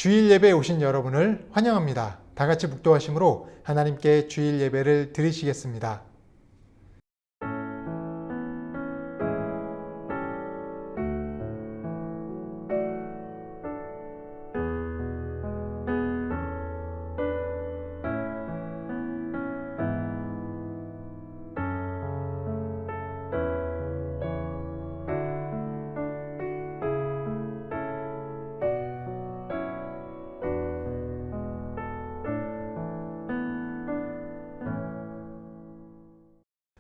주일 예배에 오신 여러분을 환영합니다. 다 같이 묵도하심으로 하나님께 주일 예배를 드리시겠습니다.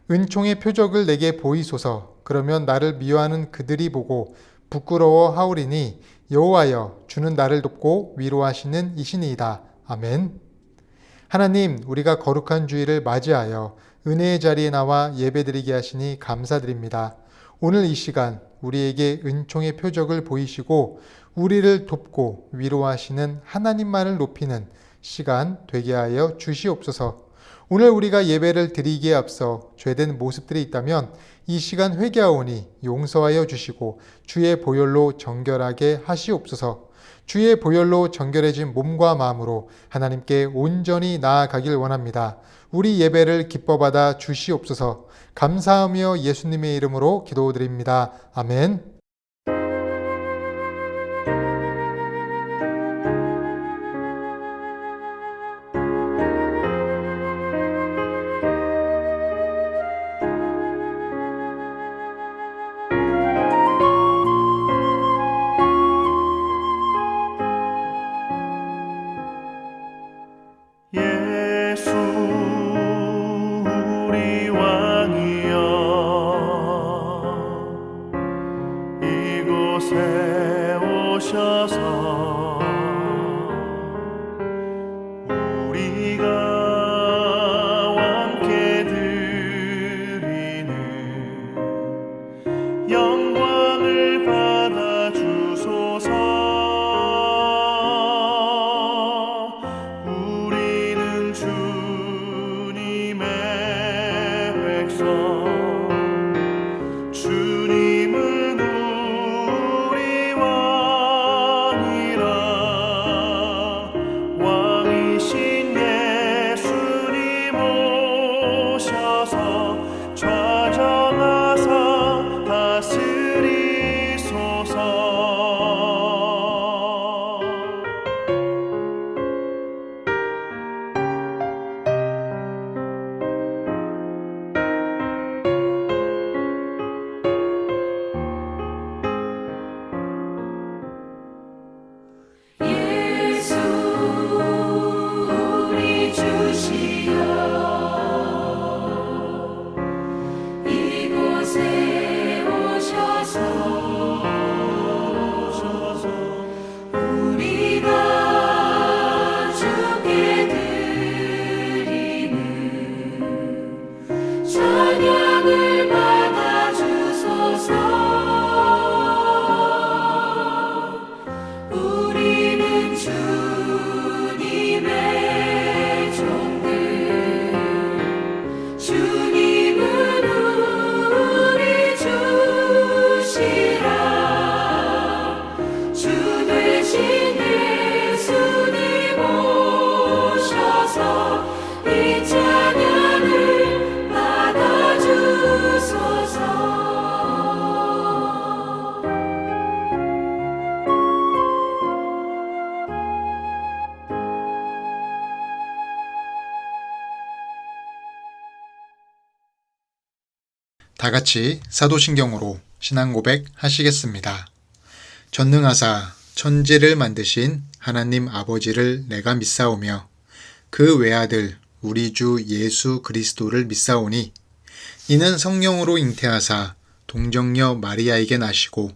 은총의 표적을 내게 보이소서. 그러면 나를 미워하는 그들이 보고 부끄러워하오리니 여호와여, 주는 나를 돕고 위로하시는 이시니이다. 아멘. 하나님, 우리가 거룩한 주일을 맞이하여 은혜의 자리에 나와 예배드리게 하시니 감사드립니다. 오늘 이 시간 우리에게 은총의 표적을 보이시고 우리를 돕고 위로하시는 하나님만을 높이는 시간 되게 하여 주시옵소서. 오늘 우리가 예배를 드리기에 앞서 죄된 모습들이 있다면 이 시간 회개하오니 용서하여 주시고 주의 보혈로 정결하게 하시옵소서. 주의 보혈로 정결해진 몸과 마음으로 하나님께 온전히 나아가길 원합니다. 우리 예배를 기뻐받아 주시옵소서. 감사하며 예수님의 이름으로 기도드립니다. 아멘. 예수 우리 왕이여, 이곳에 오셔서 우리가 함께 드리는 영광을 받아 주소서. 주님은 우리 왕이라, 왕이신 예수님 오셔서 좌정하사 다스리소서. 다 같이 사도신경으로 신앙 고백 하시겠습니다. 전능하사 천지를 만드신 하나님 아버지를 내가 믿사오며 그 외아들 우리 주 예수 그리스도를 믿사오니 이는 성령으로 잉태하사 동정녀 마리아에게 나시고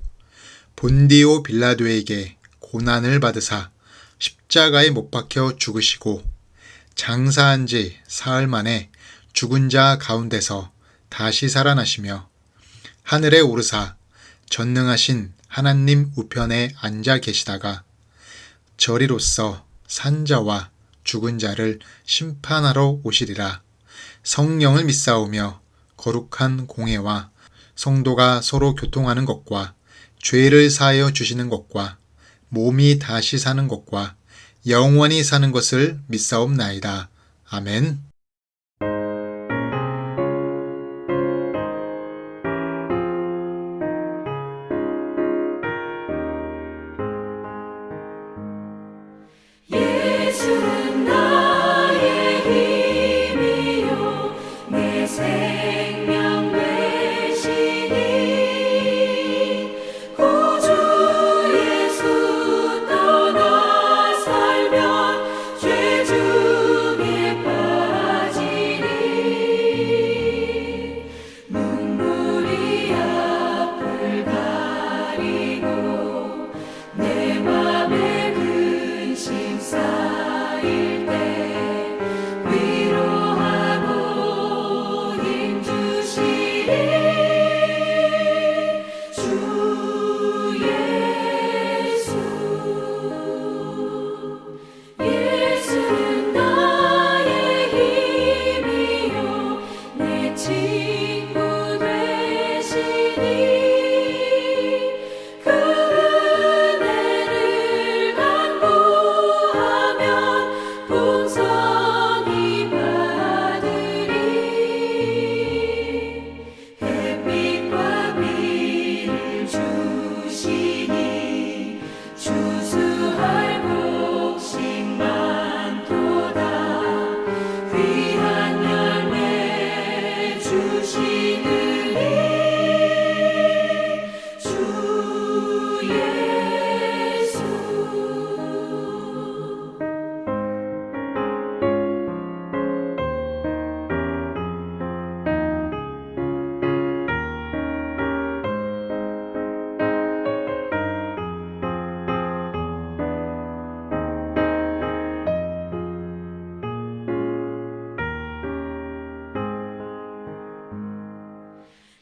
본디오 빌라도에게 고난을 받으사 십자가에 못 박혀 죽으시고 장사한 지 사흘 만에 죽은 자 가운데서 다시 살아나시며 하늘에 오르사 전능하신 하나님 우편에 앉아 계시다가 저리로서 산자와 죽은 자를 심판하러 오시리라. 성령을 믿사오며 거룩한 공회와 성도가 서로 교통하는 것과 죄를 사하여 주시는 것과 몸이 다시 사는 것과 영원히 사는 것을 믿사옵나이다. 아멘. 예수는 나의 힘이요 내 생명 되시니 구주 예수 떠나 살면 죄 중에 빠지리 눈물이 앞을 가리고 내 맘에 근심 쌓일 때 위로하고 힘 주시리 주 예수 예수는 나의 힘이요 내 친구 되시니 그 은혜를 간구하면 풍성히 받으리 햇빛과 비를 주시니 추수할 곡식 많도다 귀한 열매 주시느니 주 예수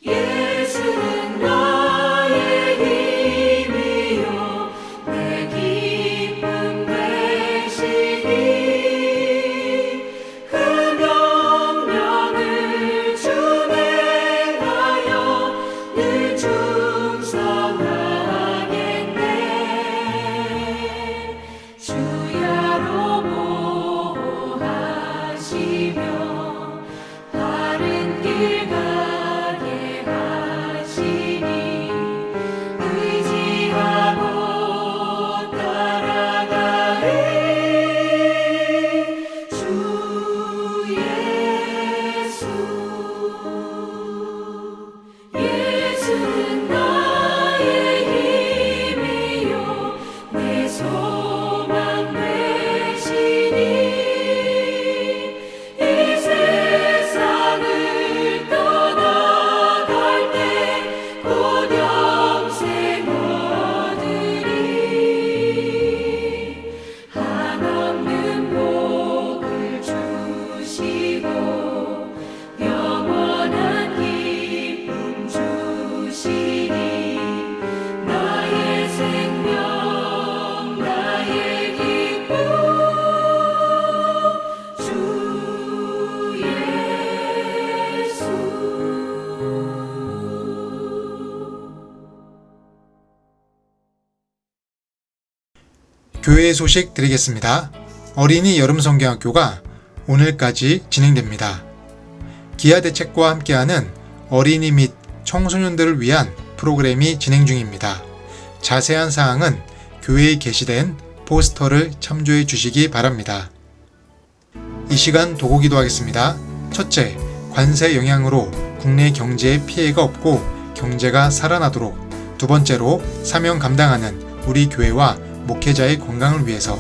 예수는 나의 힘이요 내 기쁨 되시니 그 명령을 준행하여 늘 충성하겠네 주야로 보호하시며 바른 길 가게 하시니 의지하고 따라가리 주 예수 예수는 나의 힘이요 내 소망 되시니 이 세상을 떠나갈 때 곧 영생 얻으리 한없는 복을 주시고 영원한 기쁨 주시니 나의 생명 나의 기쁨 주 예수 교회 소식 드리겠습니다. 어린이 여름성경학교가 오늘까지 진행됩니다. 기아대책과 함께하는 어린이 및 청소년들을 위한 프로그램이 진행 중입니다. 자세한 사항은 교회에 게시된 포스터를 참조해 주시기 바랍니다. 이 시간 도고기도 하겠습니다. 첫째, 관세 영향으로 국내 경제에 피해가 없고 경제가 살아나도록. 두 번째로, 사명 감당하는 우리 교회와 목회자의 건강을 위해서.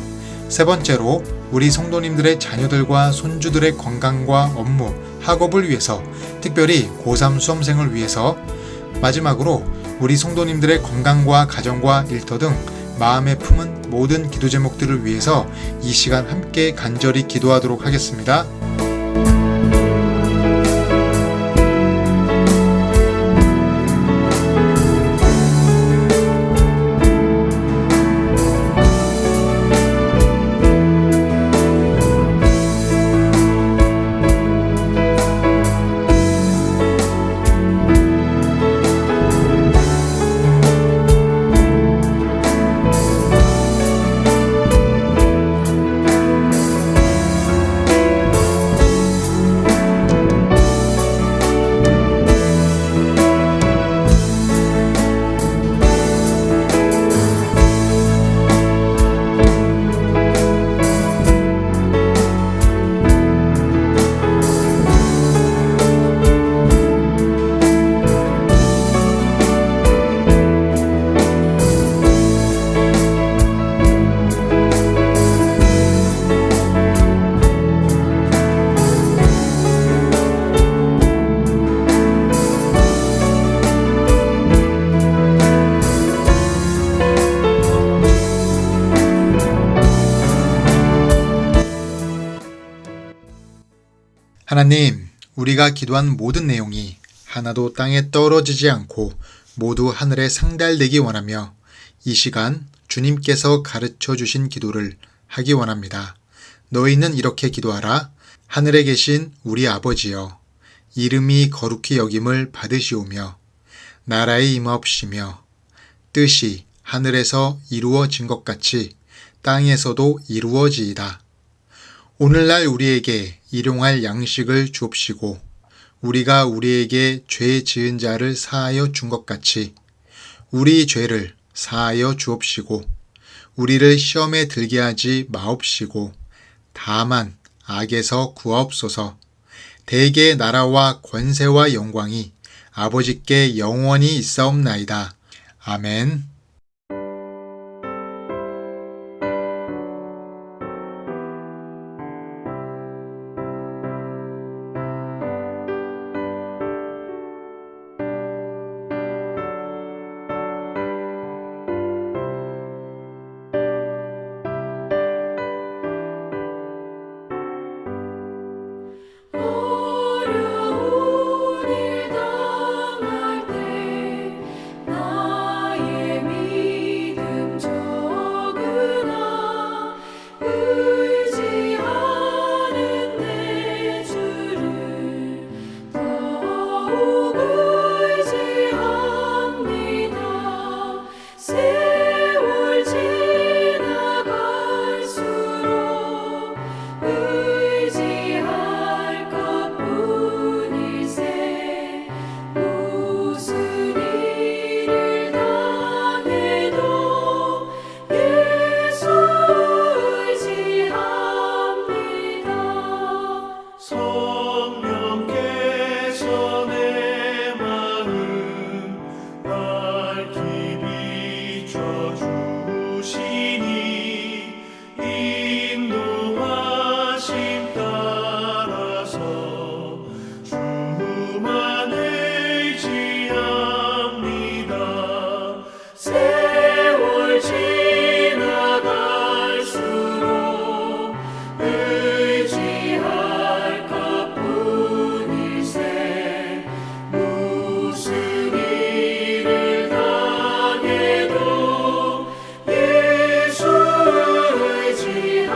세 번째로, 우리 성도님들의 자녀들과 손주들의 건강과 업무, 학업을 위해서, 특별히 고3 수험생을 위해서. 마지막으로 우리 성도님들의 건강과 가정과 일터 등 마음에 품은 모든 기도 제목들을 위해서 이 시간 함께 간절히 기도하도록 하겠습니다. 하나님, 우리가 기도한 모든 내용이 하나도 땅에 떨어지지 않고 모두 하늘에 상달되기 원하며 이 시간 주님께서 가르쳐 주신 기도를 하기 원합니다. 너희는 이렇게 기도하라. 하늘에 계신 우리 아버지여, 이름이 거룩히 여김을 받으시오며 나라에 임하옵시며 뜻이 하늘에서 이루어진 것 같이 땅에서도 이루어지이다. 오늘날 우리에게 일용할 양식을 주옵시고 우리가 우리에게 죄 지은 자를 사하여 준 것 같이 우리 죄를 사하여 주옵시고 우리를 시험에 들게 하지 마옵시고 다만 악에서 구하옵소서. 대개의 나라와 권세와 영광이 아버지께 영원히 있사옵나이다. 아멘. 어려운 일 당할 때 나의 믿음 적으나 의지하는 내 주를 더욱 의지합니다. 세월 지나갈수록 의지할 것뿐일세. 무슨 일을 당해도 예수 의지합니다. 성령께서 내 마음 밝히 비춰주시니 인도하심 따라서 주만 의지합니다. 세월 지나갈수록 의지할 것뿐일세. 무슨 일을 당해도 예수 의지합니다.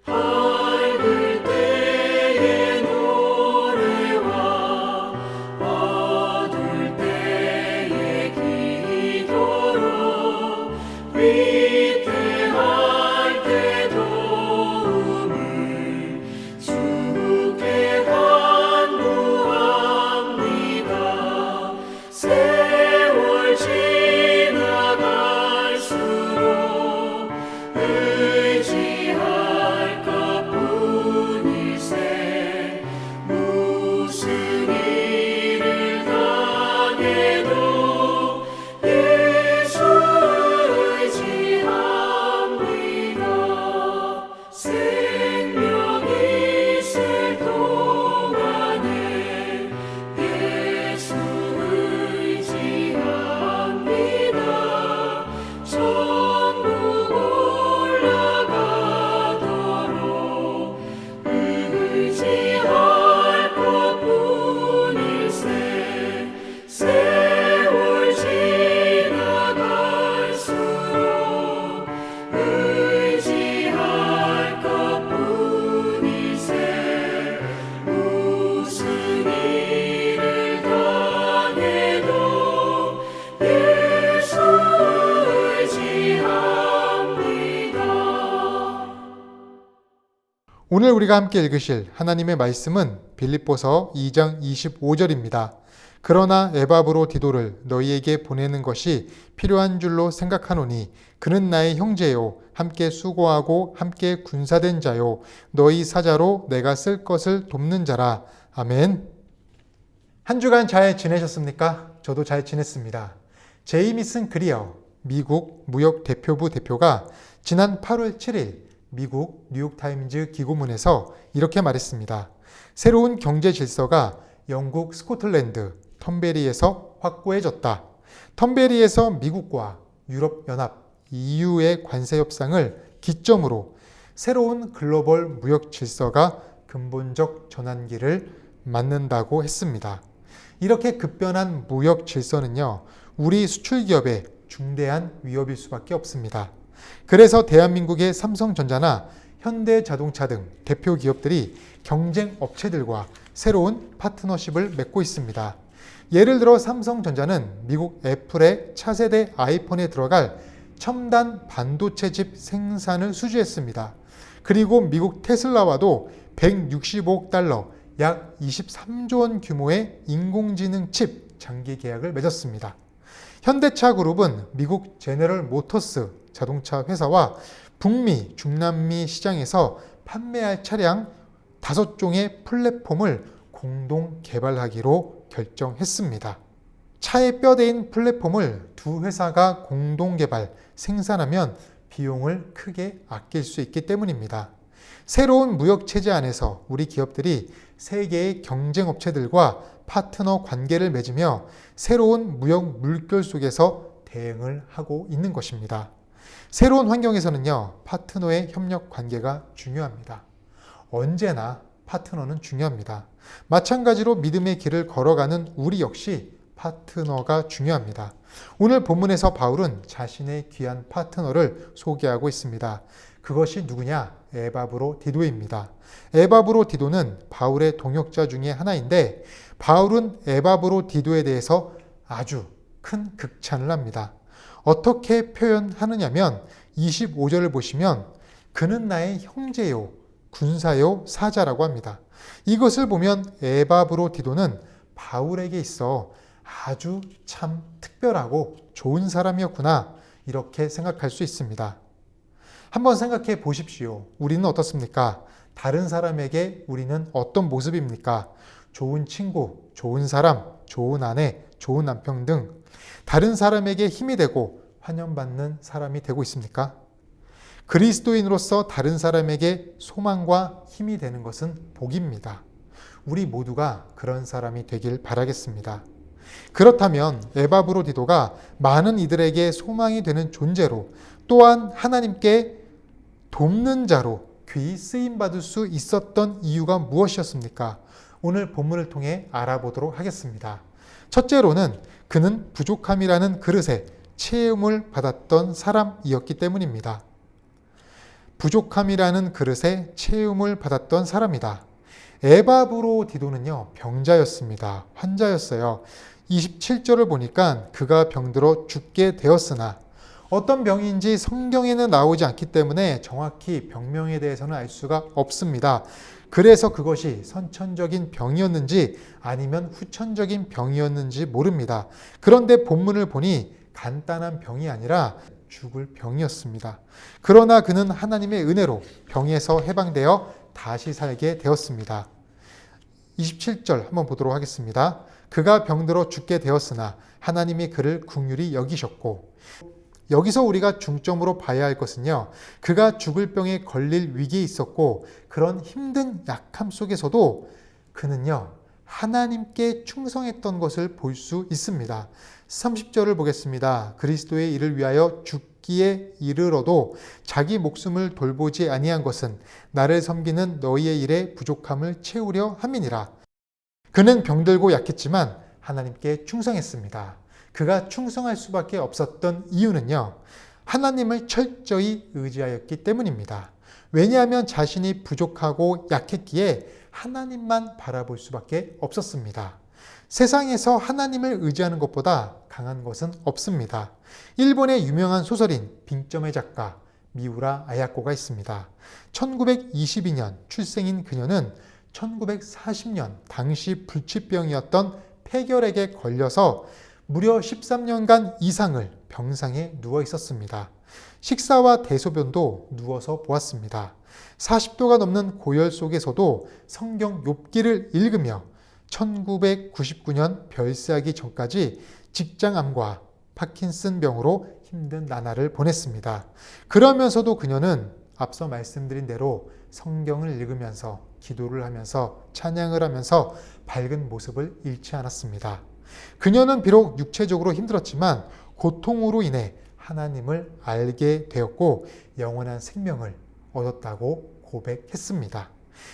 밝을 때의 노래와 어두울 때의 기도로 위태할 때 도움을 주께 간구합니다. 세월 지나갈수록 의지할 것뿐일세. 무슨 일을 당해도 예수 의지합니다. 생명 있을 동안에 예수 의지합니다. 천국 올라가도록 의지할 것뿐일세. 세월 지나갈수록 의지할 것뿐일세. 무슨 일을 당해도 예수 의지합니다. 오늘 우리가 함께 읽으실 하나님의 말씀은 빌립보서 2장 25절입니다. 그러나 에바브로디도를 너희에게 보내는 것이 필요한 줄로 생각하노니 그는 나의 형제요 함께 수고하고 함께 군사된 자요 너희 사자로 내가 쓸 것을 돕는 자라. 아멘. 한 주간 잘 지내셨습니까? 저도 잘 지냈습니다. 제이미슨 그리어 미국 무역대표부 대표가 지난 8월 7일 미국 뉴욕타임즈 기고문에서 이렇게 말했습니다. 새로운 경제 질서가 영국 스코틀랜드 턴베리에서 확고해졌다. 턴베리에서 미국과 유럽연합 EU의 관세 협상을 기점으로 새로운 글로벌 무역 질서가 근본적 전환기를 맞는다고 했습니다. 이렇게 급변한 무역 질서는요, 우리 수출 기업에 중대한 위협일 수밖에 없습니다. 그래서 대한민국의 삼성전자나 현대자동차 등 대표 기업들이 경쟁 업체들과 새로운 파트너십을 맺고 있습니다. 예를 들어 삼성전자는 미국 애플의 차세대 아이폰에 들어갈 첨단 반도체 칩 생산을 수주했습니다. 그리고 미국 테슬라와도 165억 달러, 약 23조 원 규모의 인공지능 칩 장기 계약을 맺었습니다. 현대차 그룹은 미국 제너럴 모터스 자동차 회사와 북미, 중남미 시장에서 판매할 차량 5종의 플랫폼을 공동 개발하기로 결정했습니다. 차에 뼈대인 플랫폼을 두 회사가 공동 개발, 생산하면 비용을 크게 아낄 수 있기 때문입니다. 새로운 무역 체제 안에서 우리 기업들이 세계의 경쟁 업체들과 파트너 관계를 맺으며 새로운 무역 물결 속에서 대응을 하고 있는 것입니다. 새로운 환경에서는요, 파트너의 협력 관계가 중요합니다. 언제나 파트너는 중요합니다. 마찬가지로 믿음의 길을 걸어가는 우리 역시 파트너가 중요합니다. 오늘 본문에서 바울은 자신의 귀한 파트너를 소개하고 있습니다. 그것이 누구냐? 에바브로디도입니다. 에바브로디도는 바울의 동역자 중에 하나인데 바울은 에바브로디도에 대해서 아주 큰 극찬을 합니다. 어떻게 표현하느냐면 25절을 보시면 그는 나의 형제요, 군사요, 사자라고 합니다. 이것을 보면 에바브로디도는 바울에게 있어 아주 참 특별하고 좋은 사람이었구나 이렇게 생각할 수 있습니다. 한번 생각해 보십시오. 우리는 어떻습니까? 다른 사람에게 우리는 어떤 모습입니까? 좋은 친구, 좋은 사람, 좋은 아내, 좋은 남편 등 다른 사람에게 힘이 되고 환영받는 사람이 되고 있습니까? 그리스도인으로서 다른 사람에게 소망과 힘이 되는 것은 복입니다. 우리 모두가 그런 사람이 되길 바라겠습니다. 그렇다면 에바브로디도가 많은 이들에게 소망이 되는 존재로 또한 하나님께 돕는 자로 귀히 쓰임받을 수 있었던 이유가 무엇이었습니까? 오늘 본문을 통해 알아보도록 하겠습니다. 첫째로는 그는 부족함이라는 그릇에 채움을 받았던 사람이었기 때문입니다. 부족함이라는 그릇에 채움을 받았던 사람이다. 에바브로디도는요, 병자였습니다. 환자였어요. 27절을 보니까 그가 병들어 죽게 되었으나 어떤 병인지 성경에는 나오지 않기 때문에 정확히 병명에 대해서는 알 수가 없습니다. 그래서 그것이 선천적인 병이었는지 아니면 후천적인 병이었는지 모릅니다. 그런데 본문을 보니 간단한 병이 아니라 죽을 병이었습니다. 그러나 그는 하나님의 은혜로 병에서 해방되어 다시 살게 되었습니다. 27절 한번 보도록 하겠습니다. 그가 병들어 죽게 되었으나 하나님이 그를 긍휼히 여기셨고, 여기서 우리가 중점으로 봐야 할 것은요, 그가 죽을 병에 걸릴 위기에 있었고 그런 힘든 약함 속에서도 그는요 하나님께 충성했던 것을 볼 수 있습니다. 30절을 보겠습니다. 그리스도의 일을 위하여 죽기에 이르러도 자기 목숨을 돌보지 아니한 것은 나를 섬기는 너희의 일에 부족함을 채우려 함이니라. 그는 병들고 약했지만 하나님께 충성했습니다. 그가 충성할 수밖에 없었던 이유는요, 하나님을 철저히 의지하였기 때문입니다. 왜냐하면 자신이 부족하고 약했기에 하나님만 바라볼 수밖에 없었습니다. 세상에서 하나님을 의지하는 것보다 강한 것은 없습니다. 일본의 유명한 소설인 빙점의 작가 미우라 아야코가 있습니다. 1922년 출생인 그녀는 1940년 당시 불치병이었던 폐결핵에 걸려서 무려 13년간 이상을 병상에 누워 있었습니다. 식사와 대소변도 누워서 보았습니다. 40도가 넘는 고열 속에서도 성경 욥기를 읽으며 1999년 별세하기 전까지 직장암과 파킨슨 병으로 힘든 나날을 보냈습니다. 그러면서도 그녀는 앞서 말씀드린 대로 성경을 읽으면서 기도를 하면서 찬양을 하면서 밝은 모습을 잃지 않았습니다. 그녀는 비록 육체적으로 힘들었지만 고통으로 인해 하나님을 알게 되었고 영원한 생명을 얻었다고 고백했습니다.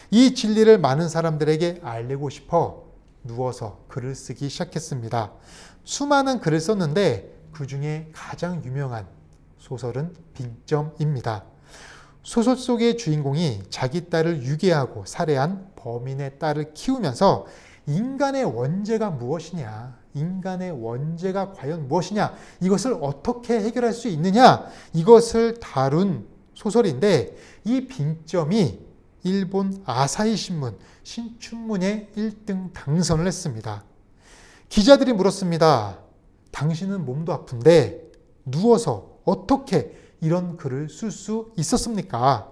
이 진리를 많은 사람들에게 알리고 싶어 누워서 글을 쓰기 시작했습니다. 수많은 글을 썼는데 그 중에 가장 유명한 소설은 빙점입니다. 소설 속의 주인공이 자기 딸을 유괴하고 살해한 범인의 딸을 키우면서 인간의 원죄가 무엇이냐, 인간의 원죄가 과연 무엇이냐, 이것을 어떻게 해결할 수 있느냐, 이것을 다룬 소설인데 이 빙점이 일본 아사히 신문 신춘문예 1등 당선을 했습니다. 기자들이 물었습니다. 당신은 몸도 아픈데 누워서 어떻게 이런 글을 쓸 수 있었습니까?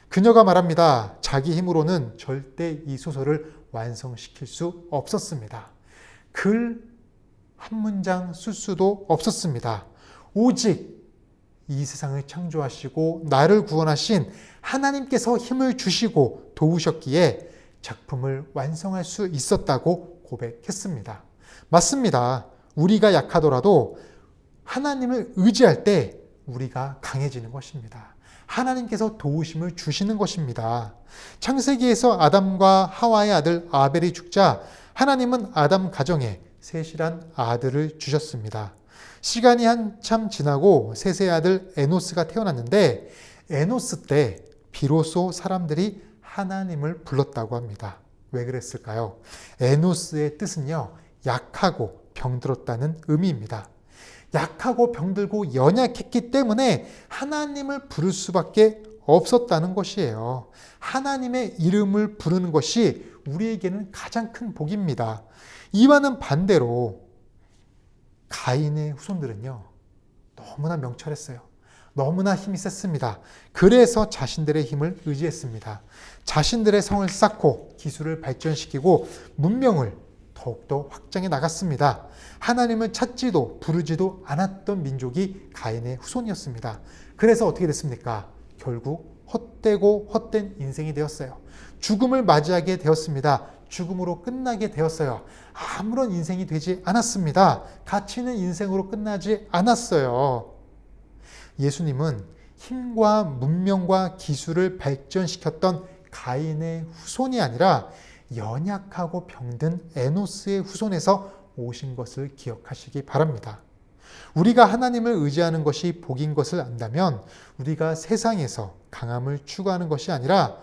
그녀가 말합니다. 자기 힘으로는 절대 이 소설을 완성시킬 수 없었습니다. 글 한 문장 쓸 수도 없었습니다. 오직 이 세상을 창조하시고 나를 구원하신 하나님께서 힘을 주시고 도우셨기에 작품을 완성할 수 있었다고 고백했습니다. 맞습니다. 우리가 약하더라도 하나님을 의지할 때 우리가 강해지는 것입니다. 하나님께서 도우심을 주시는 것입니다. 창세기에서 아담과 하와의 아들 아벨이 죽자 하나님은 아담 가정에 셋이란 아들을 주셨습니다. 시간이 한참 지나고 셋의 아들 에노스가 태어났는데 에노스 때 비로소 사람들이 하나님을 불렀다고 합니다. 왜 그랬을까요? 에노스의 뜻은요, 약하고 병들었다는 의미입니다. 약하고 병들고 연약했기 때문에 하나님을 부를 수밖에 없었다는 것이에요. 하나님의 이름을 부르는 것이 우리에게는 가장 큰 복입니다. 이와는 반대로 가인의 후손들은요, 너무나 명철했어요. 너무나 힘이 셌습니다. 그래서 자신들의 힘을 의지했습니다. 자신들의 성을 쌓고 기술을 발전시키고 문명을 더욱더 확장해 나갔습니다. 하나님을 찾지도 부르지도 않았던 민족이 가인의 후손이었습니다. 그래서 어떻게 됐습니까? 결국 헛되고 헛된 인생이 되었어요. 죽음을 맞이하게 되었습니다. 죽음으로 끝나게 되었어요. 아무런 인생이 되지 않았습니다. 가치 있는 인생으로 끝나지 않았어요. 예수님은 힘과 문명과 기술을 발전시켰던 가인의 후손이 아니라 연약하고 병든 에노스의 후손에서 오신 것을 기억하시기 바랍니다. 우리가 하나님을 의지하는 것이 복인 것을 안다면 우리가 세상에서 강함을 추구하는 것이 아니라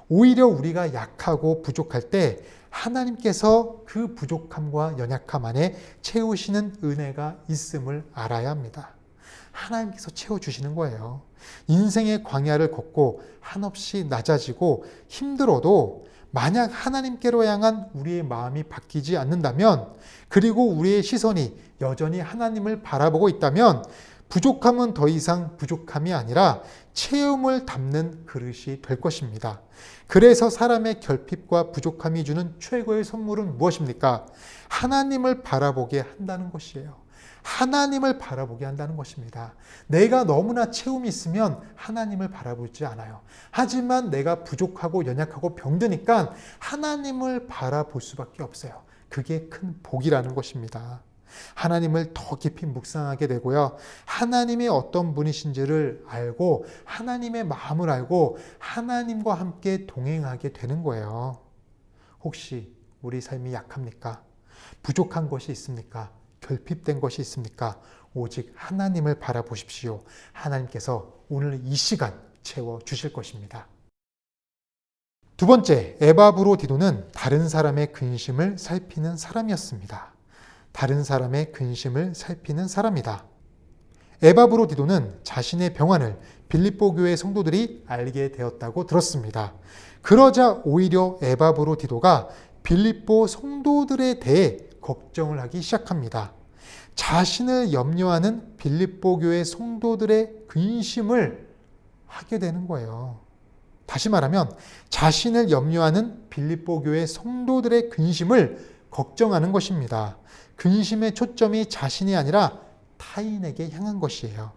오히려 우리가 약하고 부족할 때 하나님께서 그 부족함과 연약함 안에 채우시는 은혜가 있음을 알아야 합니다. 하나님께서 채워주시는 거예요. 인생의 광야를 걷고 한없이 낮아지고 힘들어도 만약 하나님께로 향한 우리의 마음이 바뀌지 않는다면, 그리고 우리의 시선이 여전히 하나님을 바라보고 있다면 부족함은 더 이상 부족함이 아니라 채움을 담는 그릇이 될 것입니다. 그래서 사람의 결핍과 부족함이 주는 최고의 선물은 무엇입니까? 하나님을 바라보게 한다는 것이에요. 하나님을 바라보게 한다는 것입니다. 내가 너무나 채움이 있으면 하나님을 바라보지 않아요. 하지만 내가 부족하고 연약하고 병드니까 하나님을 바라볼 수밖에 없어요. 그게 큰 복이라는 것입니다. 하나님을 더 깊이 묵상하게 되고요. 하나님이 어떤 분이신지를 알고 하나님의 마음을 알고 하나님과 함께 동행하게 되는 거예요. 혹시 우리 삶이 약합니까? 부족한 것이 있습니까? 결핍된 것이 있습니까? 오직 하나님을 바라보십시오. 하나님께서 오늘 이 시간 채워주실 것입니다. 두 번째, 에바브로디도는 다른 사람의 근심을 살피는 사람이었습니다. 다른 사람의 근심을 살피는 사람이다. 에바브로디도는 자신의 병환을 빌립보 교회 성도들이 알게 되었다고 들었습니다. 그러자 오히려 에바브로디도가 빌립보 성도들에 대해 걱정을 하기 시작합니다. 자신을 염려하는 빌립보 교회 성도들의 근심을 하게 되는 거예요. 다시 말하면 자신을 염려하는 빌립보 교회 성도들의 근심을 걱정하는 것입니다. 근심의 초점이 자신이 아니라 타인에게 향한 것이에요.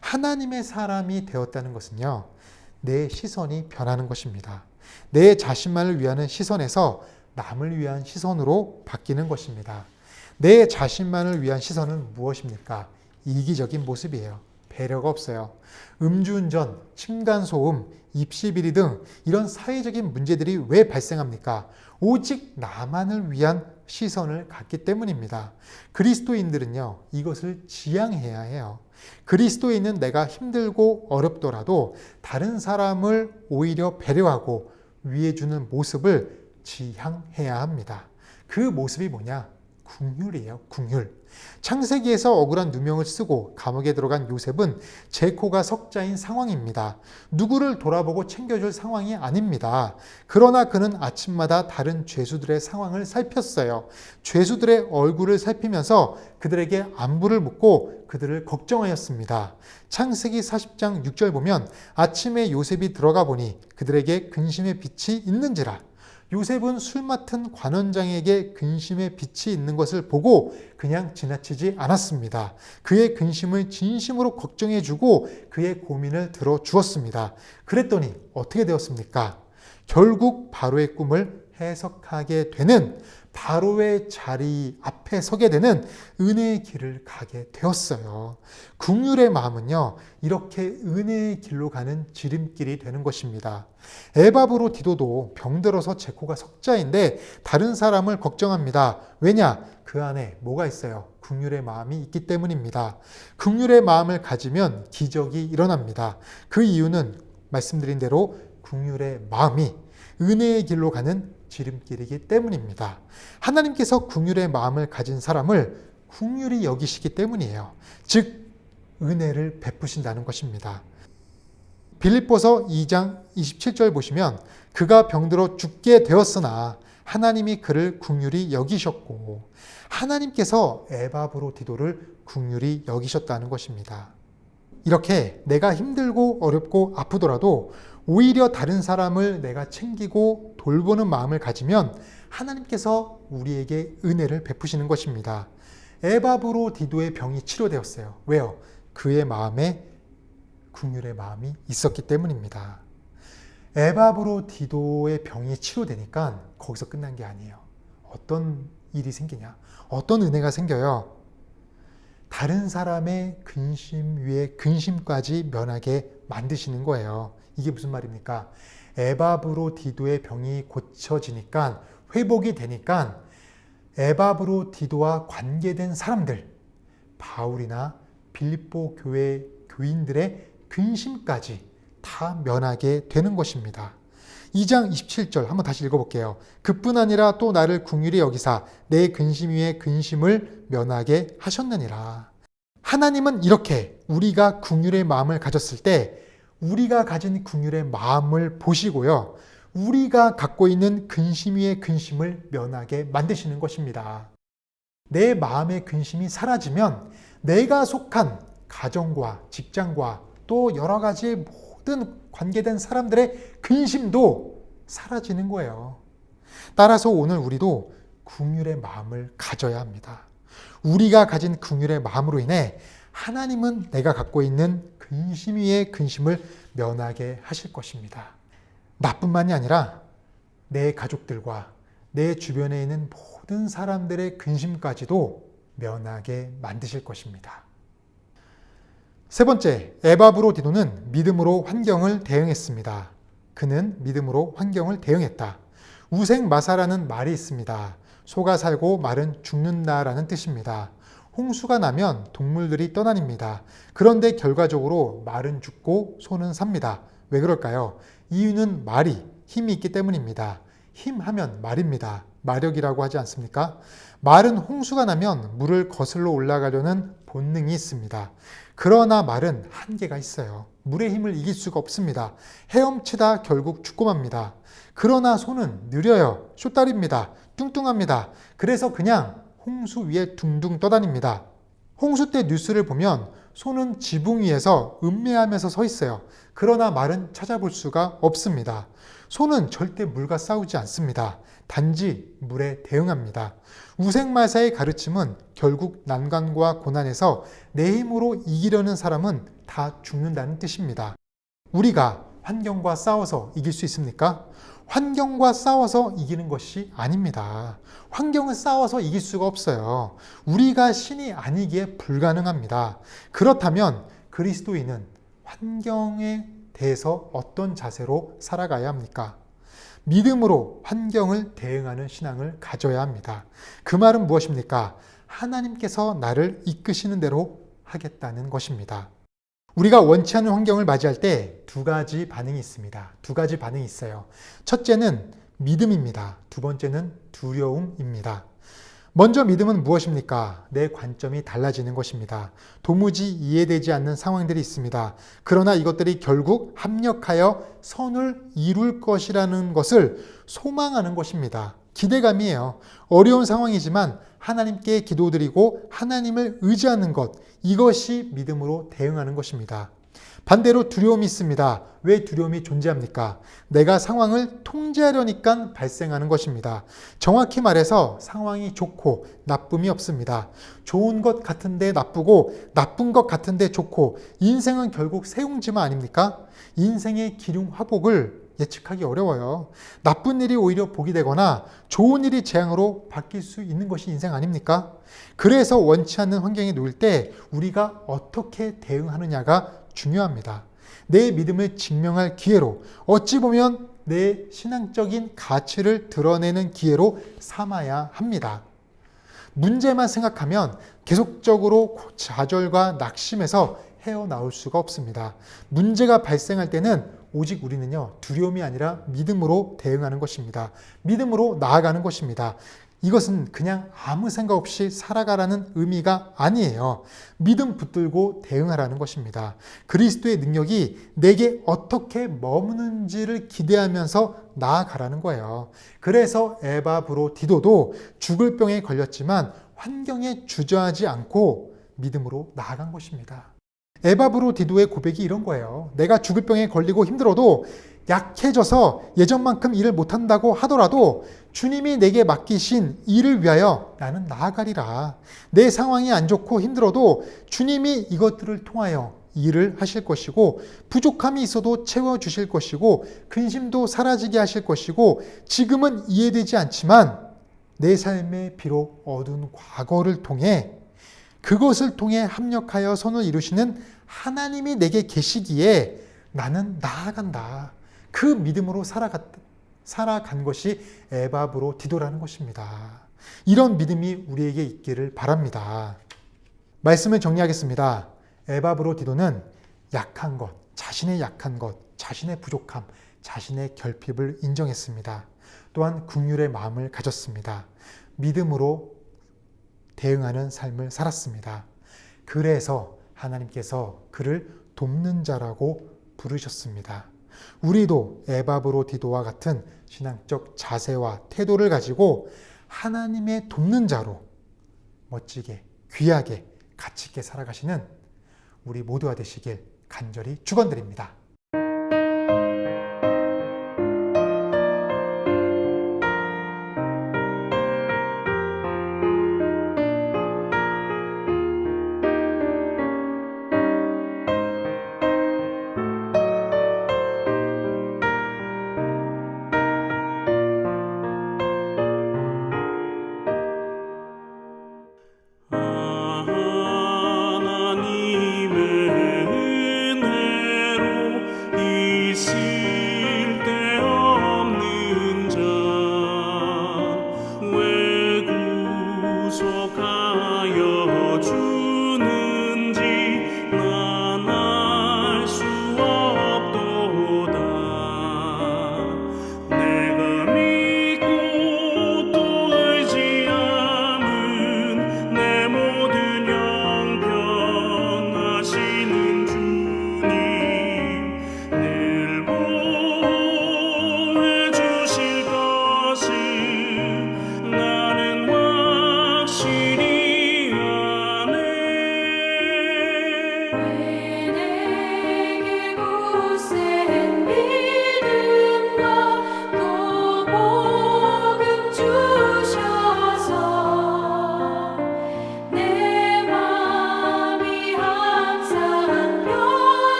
하나님의 사람이 되었다는 것은요, 내 시선이 변하는 것입니다. 내 자신만을 위하는 시선에서 남을 위한 시선으로 바뀌는 것입니다. 내 자신만을 위한 시선은 무엇입니까? 이기적인 모습이에요. 배려가 없어요. 음주운전, 층간소음, 입시비리 등 이런 사회적인 문제들이 왜 발생합니까? 오직 나만을 위한 시선을 갖기 때문입니다. 그리스도인들은요, 이것을 지향해야 해요. 그리스도인은 내가 힘들고 어렵더라도 다른 사람을 오히려 배려하고 위해주는 모습을 지향해야 합니다. 그 모습이 뭐냐? 긍휼이에요. 긍휼. 창세기에서 억울한 누명을 쓰고 감옥에 들어간 요셉은 제코가 석자인 상황입니다. 누구를 돌아보고 챙겨줄 상황이 아닙니다. 그러나 그는 아침마다 다른 죄수들의 상황을 살폈어요. 죄수들의 얼굴을 살피면서 그들에게 안부를 묻고 그들을 걱정하였습니다. 창세기 40장 6절 보면 아침에 요셉이 들어가 보니 그들에게 근심의 빛이 있는지라. 요셉은 술 맡은 관원장에게 근심의 빛이 있는 것을 보고 그냥 지나치지 않았습니다. 그의 근심을 진심으로 걱정해주고 그의 고민을 들어주었습니다. 그랬더니 어떻게 되었습니까? 결국 바로의 꿈을 해석하게 되는, 바로의 자리 앞에 서게 되는 은혜의 길을 가게 되었어요. 긍휼의 마음은요, 이렇게 은혜의 길로 가는 지름길이 되는 것입니다. 에바브로 디도도 병들어서 제코가 석자인데 다른 사람을 걱정합니다. 왜냐? 그 안에 뭐가 있어요? 긍휼의 마음이 있기 때문입니다. 긍휼의 마음을 가지면 기적이 일어납니다. 그 이유는 말씀드린 대로 긍휼의 마음이 은혜의 길로 가는 지름길이기 때문입니다. 하나님께서 긍휼의 마음을 가진 사람을 긍휼히 여기시기 때문이에요. 즉 은혜를 베푸신다는 것입니다. 빌립보서 2장 27절 보시면 그가 병들어 죽게 되었으나 하나님이 그를 긍휼히 여기셨고, 하나님께서 에바브로 디도를 긍휼히 여기셨다는 것입니다. 이렇게 내가 힘들고 어렵고 아프더라도 오히려 다른 사람을 내가 챙기고 돌보는 마음을 가지면 하나님께서 우리에게 은혜를 베푸시는 것입니다. 에바브로 디도의 병이 치료되었어요. 왜요? 그의 마음에 긍휼의 마음이 있었기 때문입니다. 에바브로 디도의 병이 치료되니까 거기서 끝난 게 아니에요. 어떤 일이 생기냐? 어떤 은혜가 생겨요? 다른 사람의 근심 위에 근심까지 면하게 만드시는 거예요. 이게 무슨 말입니까? 에바브로 디도의 병이 고쳐지니까, 회복이 되니까 에바브로 디도와 관계된 사람들, 바울이나 빌립보 교회 교인들의 근심까지 다 면하게 되는 것입니다. 2장 27절 한번 다시 읽어볼게요. 그뿐 아니라 또 나를 긍휼히 여기사 내 근심 위에 근심을 면하게 하셨느니라. 하나님은 이렇게 우리가 긍휼의 마음을 가졌을 때 우리가 가진 긍휼의 마음을 보시고요, 우리가 갖고 있는 근심 위에 근심을 면하게 만드시는 것입니다. 내 마음의 근심이 사라지면 내가 속한 가정과 직장과 또 여러 가지 모든 관계된 사람들의 근심도 사라지는 거예요. 따라서 오늘 우리도 긍휼의 마음을 가져야 합니다. 우리가 가진 긍휼의 마음으로 인해 하나님은 내가 갖고 있는 근심 위에 근심을 면하게 하실 것입니다. 나뿐만이 아니라 내 가족들과 내 주변에 있는 모든 사람들의 근심까지도 면하게 만드실 것입니다. 세 번째, 에바브로 디도는 믿음으로 환경을 대응했습니다. 그는 믿음으로 환경을 대응했다. 우생마사라는 말이 있습니다. 소가 살고 말은 죽는다라는 뜻입니다. 홍수가 나면 동물들이 떠다닙니다. 그런데 결과적으로 말은 죽고 소는 삽니다. 왜 그럴까요? 이유는 말이 힘이 있기 때문입니다. 힘하면 말입니다. 마력이라고 하지 않습니까? 말은 홍수가 나면 물을 거슬러 올라가려는 본능이 있습니다. 그러나 말은 한계가 있어요. 물의 힘을 이길 수가 없습니다. 헤엄치다 결국 죽고 맙니다. 그러나 소는 느려요. 쇼다리입니다. 뚱뚱합니다. 그래서 그냥 홍수 위에 둥둥 떠다닙니다. 홍수 때 뉴스를 보면 소는 지붕 위에서 음매하면서 서 있어요. 그러나 말은 찾아볼 수가 없습니다. 소는 절대 물과 싸우지 않습니다. 단지 물에 대응합니다. 우생마사의 가르침은 결국 난관과 고난에서 내 힘으로 이기려는 사람은 다 죽는다는 뜻입니다. 우리가 환경과 싸워서 이길 수 있습니까? 환경과 싸워서 이기는 것이 아닙니다. 환경을 싸워서 이길 수가 없어요. 우리가 신이 아니기에 불가능합니다. 그렇다면 그리스도인은 환경에 대해서 어떤 자세로 살아가야 합니까? 믿음으로 환경을 대응하는 신앙을 가져야 합니다. 그 말은 무엇입니까? 하나님께서 나를 이끄시는 대로 하겠다는 것입니다. 우리가 원치 않는 환경을 맞이할 때 두 가지 반응이 있습니다. 두 가지 반응이 있어요. 첫째는 믿음입니다. 두 번째는 두려움입니다. 먼저 믿음은 무엇입니까? 내 관점이 달라지는 것입니다. 도무지 이해되지 않는 상황들이 있습니다. 그러나 이것들이 결국 합력하여 선을 이룰 것이라는 것을 소망하는 것입니다. 기대감이에요. 어려운 상황이지만 하나님께 기도드리고 하나님을 의지하는 것, 이것이 믿음으로 대응하는 것입니다. 반대로 두려움이 있습니다. 왜 두려움이 존재합니까? 내가 상황을 통제하려니까 발생하는 것입니다. 정확히 말해서 상황이 좋고 나쁨이 없습니다. 좋은 것 같은데 나쁘고 나쁜 것 같은데 좋고, 인생은 결국 세웅지마 아닙니까? 인생의 기륭화복을 예측하기 어려워요. 나쁜 일이 오히려 복이 되거나 좋은 일이 재앙으로 바뀔 수 있는 것이 인생 아닙니까? 그래서 원치 않는 환경에 놓일 때 우리가 어떻게 대응하느냐가 중요합니다. 내 믿음을 증명할 기회로, 어찌 보면 내 신앙적인 가치를 드러내는 기회로 삼아야 합니다. 문제만 생각하면 계속적으로 좌절과 낙심에서 헤어나올 수가 없습니다. 문제가 발생할 때는 오직 우리는요, 두려움이 아니라 믿음으로 대응하는 것입니다. 믿음으로 나아가는 것입니다. 이것은 그냥 아무 생각 없이 살아가라는 의미가 아니에요. 믿음 붙들고 대응하라는 것입니다. 그리스도의 능력이 내게 어떻게 머무는지를 기대하면서 나아가라는 거예요. 그래서 에바브로디도도 죽을 병에 걸렸지만 환경에 주저하지 않고 믿음으로 나아간 것입니다. 에바브로디도의 고백이 이런 거예요. 내가 죽을 병에 걸리고 힘들어도, 약해져서 예전만큼 일을 못한다고 하더라도 주님이 내게 맡기신 일을 위하여 나는 나아가리라. 내 상황이 안 좋고 힘들어도 주님이 이것들을 통하여 일을 하실 것이고, 부족함이 있어도 채워주실 것이고, 근심도 사라지게 하실 것이고, 지금은 이해되지 않지만 내 삶에 비록 어두운 과거를 통해, 그것을 통해 합력하여 선을 이루시는 하나님이 내게 계시기에 나는 나아간다. 그 믿음으로 살아간 것이 에바브로디도라는 것입니다. 이런 믿음이 우리에게 있기를 바랍니다. 말씀을 정리하겠습니다. 에바브로디도는 약한 것, 자신의 약한 것, 자신의 부족함, 자신의 결핍을 인정했습니다. 또한 긍휼의 마음을 가졌습니다. 믿음으로 대응하는 삶을 살았습니다. 그래서 하나님께서 그를 돕는 자라고 부르셨습니다. 우리도 에바브로디도와 같은 신앙적 자세와 태도를 가지고 하나님의 돕는 자로 멋지게, 귀하게, 가치 있게 살아가시는 우리 모두가 되시길 간절히 축원드립니다. 하나님의 은혜로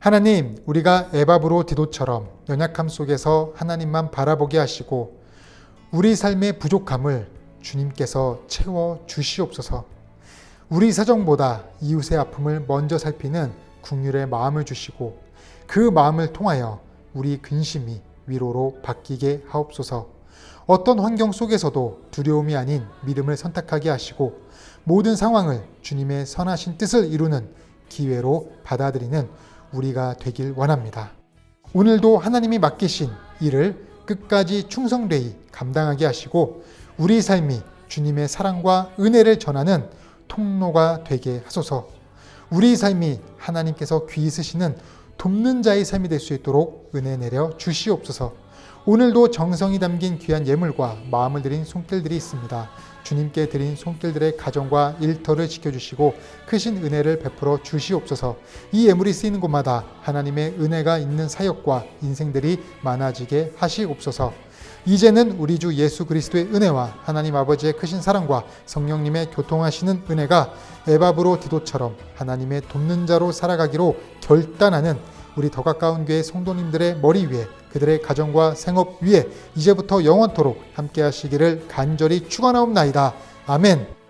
하나님, 우리가 에바브로 디도처럼 연약함 속에서 하나님만 바라보게 하시고 우리 삶의 부족함을 주님께서 채워 주시옵소서. 우리 사정보다 이웃의 아픔을 먼저 살피는 긍휼의 마음을 주시고 그 마음을 통하여 우리 근심이 위로로 바뀌게 하옵소서. 어떤 환경 속에서도 두려움이 아닌 믿음을 선택하게 하시고 모든 상황을 주님의 선하신 뜻을 이루는 기회로 받아들이는 우리가 되길 원합니다. 오늘도 하나님이 맡기신 일을 끝까지 충성되이 감당하게 하시고 우리 삶이 주님의 사랑과 은혜를 전하는 통로가 되게 하소서. 우리 삶이 하나님께서 귀히 쓰시는 돕는 자의 삶이 될 수 있도록 은혜 내려 주시옵소서. 오늘도 정성이 담긴 귀한 예물과 마음을 드린 손길들이 있습니다. 주님께 드린 손길들의 가정과 일터를 지켜주시고 크신 은혜를 베풀어 주시옵소서. 이 예물이 쓰이는 곳마다 하나님의 은혜가 있는 사역과 인생들이 많아지게 하시옵소서. 이제는 우리 주 예수 그리스도의 은혜와 하나님 아버지의 크신 사랑과 성령님의 교통하시는 은혜가 에바브로 디도처럼 하나님의 돕는 자로 살아가기로 결단하는 우리 더 가까운 교회 성도님들의 머리 위에 그들의 가정과 생업 위에 이제부터 영원토록 함께 하시기를 간절히 축원하옵나이다. 아멘.